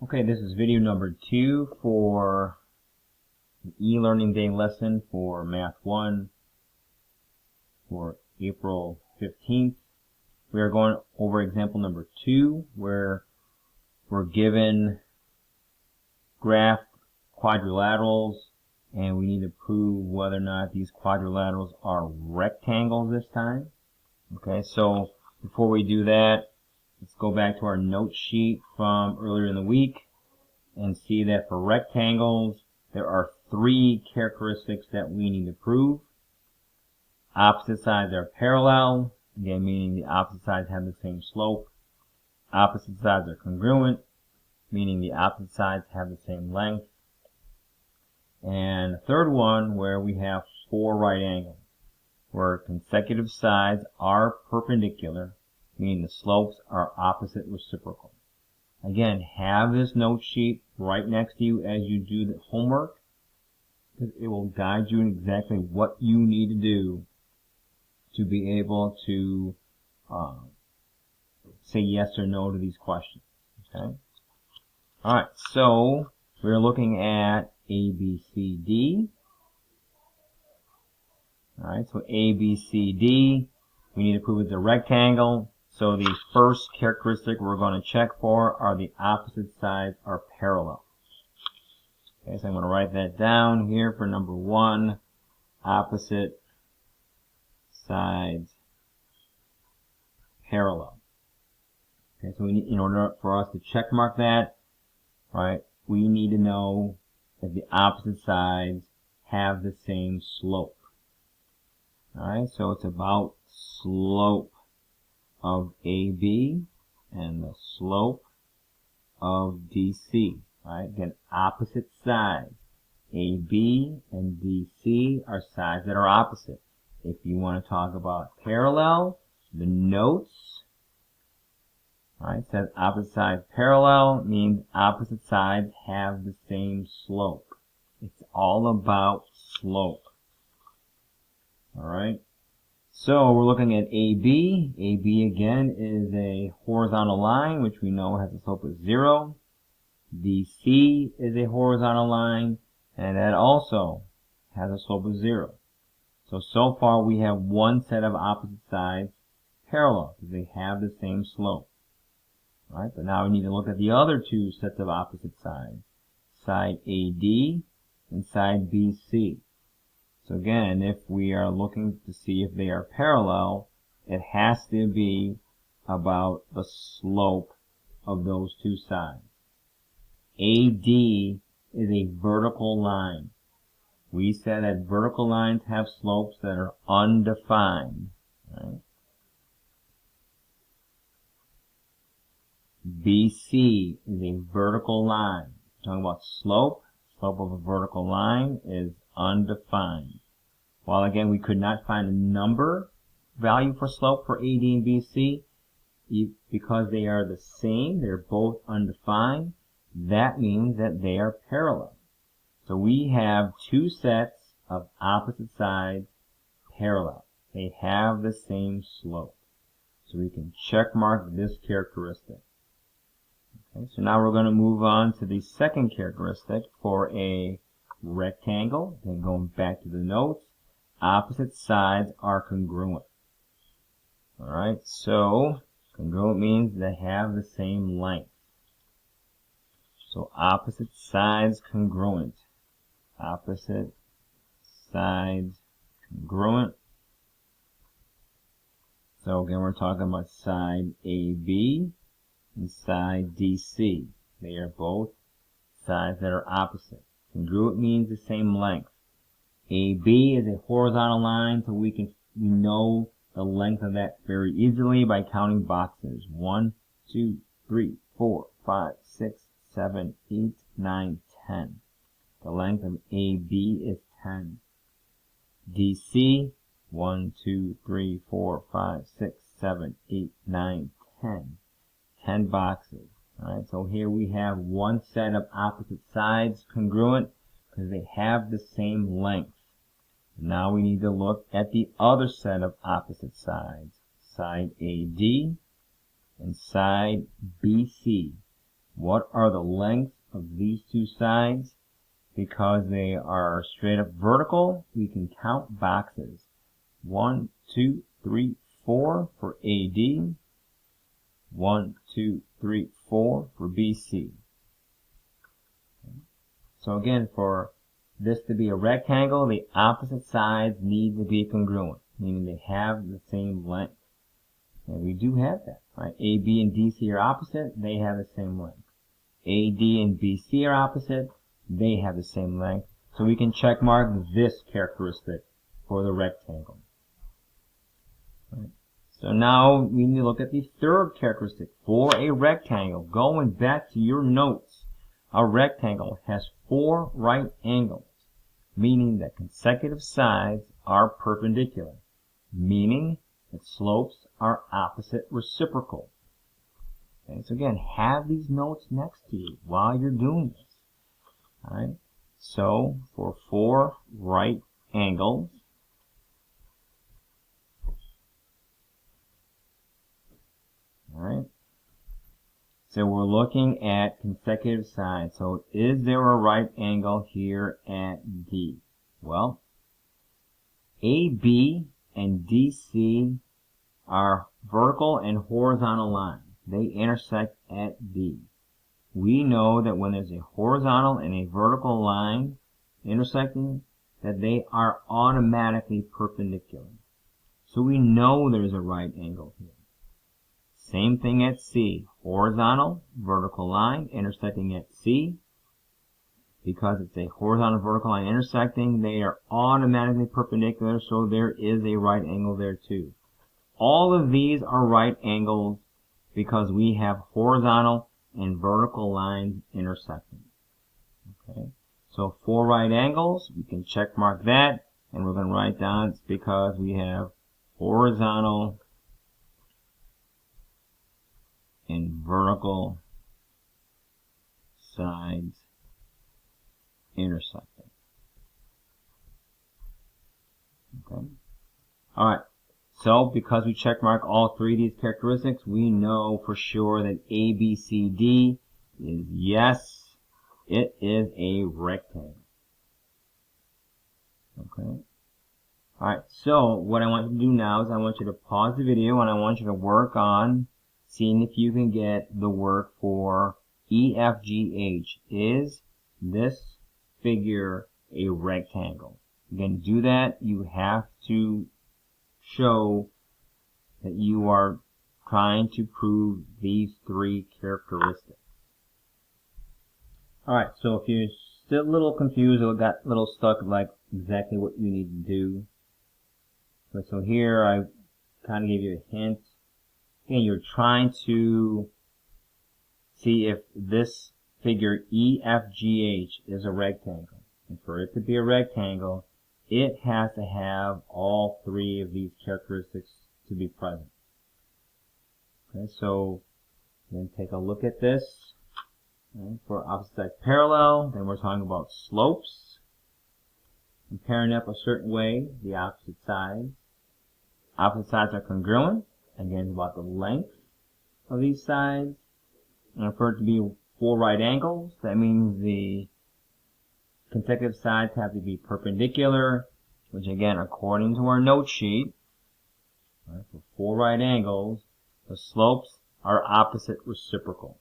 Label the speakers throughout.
Speaker 1: Okay, this is video number 2 for the e-learning day lesson for Math 1 for April 15th. We are going over example number 2 where we're given graph quadrilaterals and we need to prove whether or not these quadrilaterals are rectangles this time. Okay, so before we do that, let's go back to our note sheet from earlier in the week and see that for rectangles, there are 3 characteristics that we need to prove. Opposite sides are parallel, again meaning the opposite sides have the same slope. Opposite sides are congruent, meaning the opposite sides have the same length. And the third one, where we have 4 right angles, where consecutive sides are perpendicular, meaning the slopes are opposite reciprocal. Again, have this note sheet right next to you as you do the homework, because it will guide you in exactly what you need to do to be able to say yes or no to these questions. Okay. All right. So we're looking at A, B, C, D. All right. So A, B, C, D. We need to prove it's a rectangle. So the first characteristic we're going to check for are the opposite sides are parallel. Okay, so I'm going to write that down here for number 1. Opposite sides parallel. Okay, so we need, in order for us to check mark that, right, we need to know that the opposite sides have the same slope. Alright, so it's about slope of AB and the slope of DC. Right? Again, opposite sides. AB and DC are sides that are opposite. If you want to talk about parallel, the notes, right, says opposite sides parallel means opposite sides have the same slope. It's all about slope. Alright. So we're looking at AB. AB again is a horizontal line, which we know has a slope of 0. DC is a horizontal line, and that also has a slope of 0. So far we have one set of opposite sides parallel, because they have the same slope. All right, but now we need to look at the other 2 sets of opposite sides, side AD and side BC. So again, if we are looking to see if they are parallel, it has to be about the slope of those 2 sides. AD is a vertical line. We said that vertical lines have slopes that are undefined. Right? BC is a vertical line. We're talking about slope. Slope of a vertical line is undefined. While again we could not find a number value for slope for AD and BC, because they are the same, they're both undefined, that means that they are parallel. So we have 2 sets of opposite sides parallel. They have the same slope. So we can check mark this characteristic. Okay, so now we're going to move on to the second characteristic for a rectangle. Then going back to the notes, opposite sides are congruent. Alright, so congruent means they have the same length. So opposite sides congruent. Opposite sides congruent. So again, we're talking about side AB and side DC. They are both sides that are opposite. Congruent means the same length. AB is a horizontal line, so we know the length of that very easily by counting boxes. 1, 2, 3, 4, 5, 6, 7, 8, 9, 10. The length of AB is 10. DC, 1, 2, 3, 4, 5, 6, 7, 8, 9, 10. 10 boxes. Alright, so here we have one set of opposite sides congruent because they have the same length. Now we need to look at the other set of opposite sides, side AD and side BC. What are the lengths of these two sides? Because they are straight up vertical, we can count boxes. 1, 2, 3, 4 for AD. 1, 2, 3, 4 for BC. So again, for this to be a rectangle, the opposite sides need to be congruent, meaning they have the same length. And we do have that, right? AB and DC are opposite, they have the same length. AD and BC are opposite, they have the same length. So we can check mark this characteristic for the rectangle. Right. So now we need to look at the third characteristic for a rectangle. Going back to your notes, a rectangle has 4 right angles, meaning that consecutive sides are perpendicular, meaning that slopes are opposite reciprocal. Okay, so again, have these notes next to you while you're doing this. All right. So for 4 right angles, all right. So we're looking at consecutive sides. So is there a right angle here at D? Well, AB and DC are vertical and horizontal lines. They intersect at D. We know that when there's a horizontal and a vertical line intersecting, that they are automatically perpendicular. So we know there's a right angle here. Same thing at C. Horizontal, vertical line intersecting at C. Because it's a horizontal vertical line intersecting, they are automatically perpendicular, so there is a right angle there too. All of these are right angles because we have horizontal and vertical lines intersecting. Okay, so 4 right angles, we can check mark that, and we're going to write down it's because we have horizontal and vertical sides intersecting. Okay. All right. So because we check mark all 3 of these characteristics, we know for sure that ABCD is yes, it is a rectangle. Okay. All right. So what I want you to do now is I want you to pause the video and I want you to work on seeing if you can get the work for EFGH. Is this figure a rectangle? Again, to do that, you have to show that you are trying to prove these 3 characteristics. Alright, so if you're still a little confused or got a little stuck like exactly what you need to do. So here I kind of gave you a hint. Again, you're trying to see if this figure EFGH is a rectangle. And for it to be a rectangle, it has to have all 3 of these characteristics to be present. Okay, so then take a look at this. Okay, for opposite sides parallel, then we're talking about slopes. And pairing up a certain way, the opposite sides. Opposite sides are congruent. Again, it's about the length of these sides. And for it to be 4 right angles, that means the consecutive sides have to be perpendicular, which again, according to our note sheet, right, for 4 right angles, the slopes are opposite reciprocal.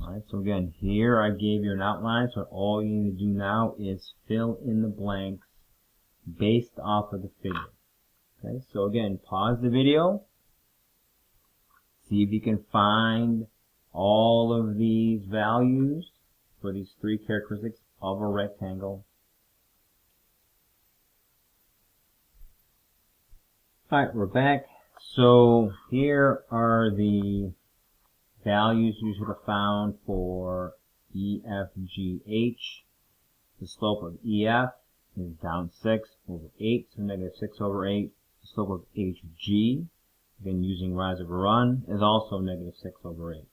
Speaker 1: Alright, so again, here I gave you an outline, so all you need to do now is fill in the blanks based off of the figure. Okay, so again, pause the video, see if you can find all of these values for these 3 characteristics of a rectangle. Alright, we're back. So here are the values you should have found for EFGH. The slope of EF is down 6 over 8, so negative 6 over 8. The slope of HG, again using rise over run, is also negative 6 over 8.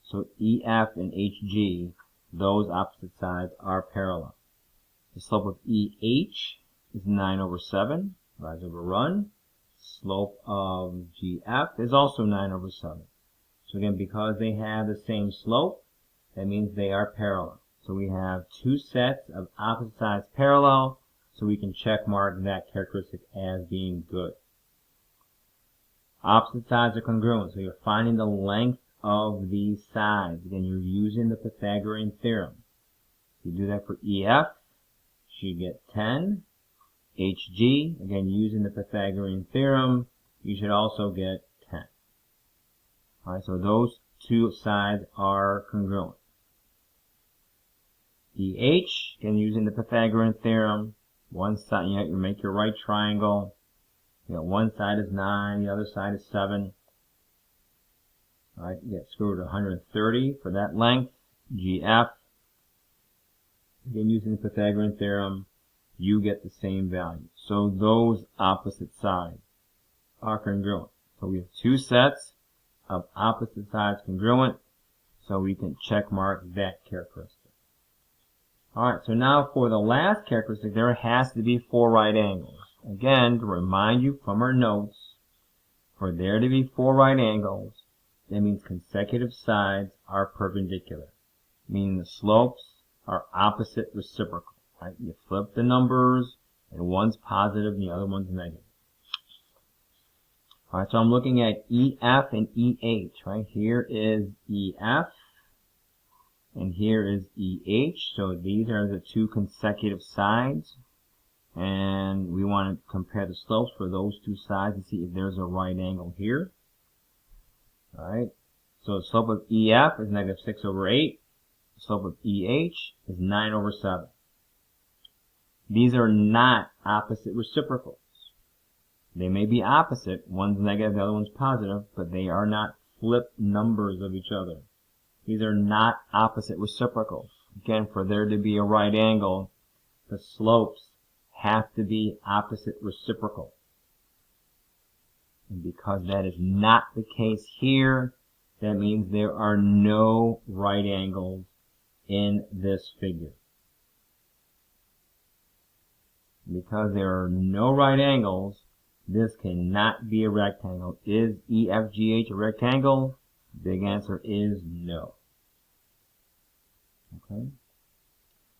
Speaker 1: So EF and HG, those opposite sides are parallel. The slope of EH is 9 over 7, rise over run. Slope of GF is also 9 over 7. So again, because they have the same slope, that means they are parallel. So we have two sets of opposite sides parallel, so we can check mark that characteristic as being good. Opposite sides are congruent, so you're finding the length of these sides. Again, you're using the Pythagorean theorem. You do that for EF, you get 10. HG, again, using the Pythagorean theorem, you should also get 10. Alright, so those two sides are congruent. DH, again, using the Pythagorean theorem, one side, you make your right triangle. You know, one side is 9, the other side is 7. Alright, you get square root of 130 for that length. GF, again, using the Pythagorean theorem, you get the same value. So those opposite sides are congruent. So we have two sets of opposite sides congruent, so we can check mark that characteristic. Alright, so now for the last characteristic, there has to be 4 right angles. Again, to remind you from our notes, for there to be 4 right angles, that means consecutive sides are perpendicular, meaning the slopes are opposite reciprocal. Right? You flip the numbers, and one's positive and the other one's negative. Alright, so I'm looking at EF and EH, right? Here is EF, and here is EH. So these are the two consecutive sides. And we want to compare the slopes for those two sides to see if there's a right angle here. Alright, so the slope of EF is negative 6 over 8. The slope of EH is 9 over 7. These are not opposite reciprocals. They may be opposite, one's negative, the other one's positive, but they are not flip numbers of each other. These are not opposite reciprocals. Again, for there to be a right angle, the slopes have to be opposite reciprocal. And because that is not the case here, that means there are no right angles in this figure. Because there are no right angles, this cannot be a rectangle. Is EFGH a rectangle? Big answer is no. Okay.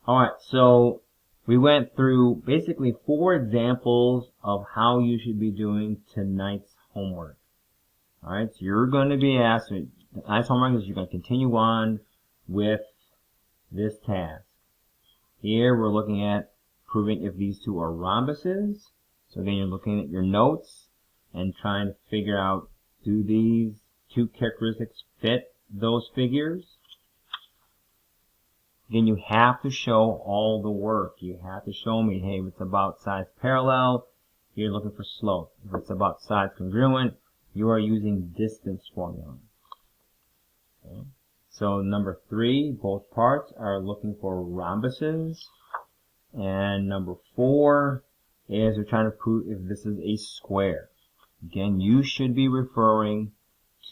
Speaker 1: Alright, so we went through basically 4 examples of how you should be doing tonight's homework. Alright, so you're going to be asked, tonight's homework is you're going to continue on with this task. Here we're looking at proving if these two are rhombuses. So then you're looking at your notes and trying to figure out, do these two characteristics fit those figures? Then you have to show all the work. You have to show me, hey, if it's about sides parallel, you're looking for slope. If it's about sides congruent, you are using distance formula. Okay. So number 3, both parts are looking for rhombuses. And number 4 is we're trying to prove if this is a square. Again, you should be referring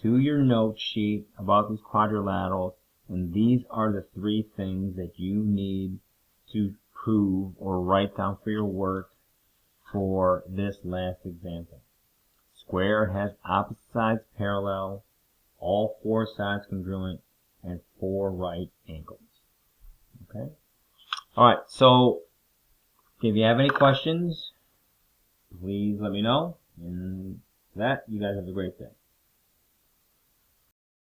Speaker 1: to your note sheet about these quadrilaterals, and these are the 3 things that you need to prove or write down for your work for this last example. Square has opposite sides parallel, all 4 sides congruent, and 4 right angles. Okay? Alright, so if you have any questions, please let me know. And for that, you guys have a great day.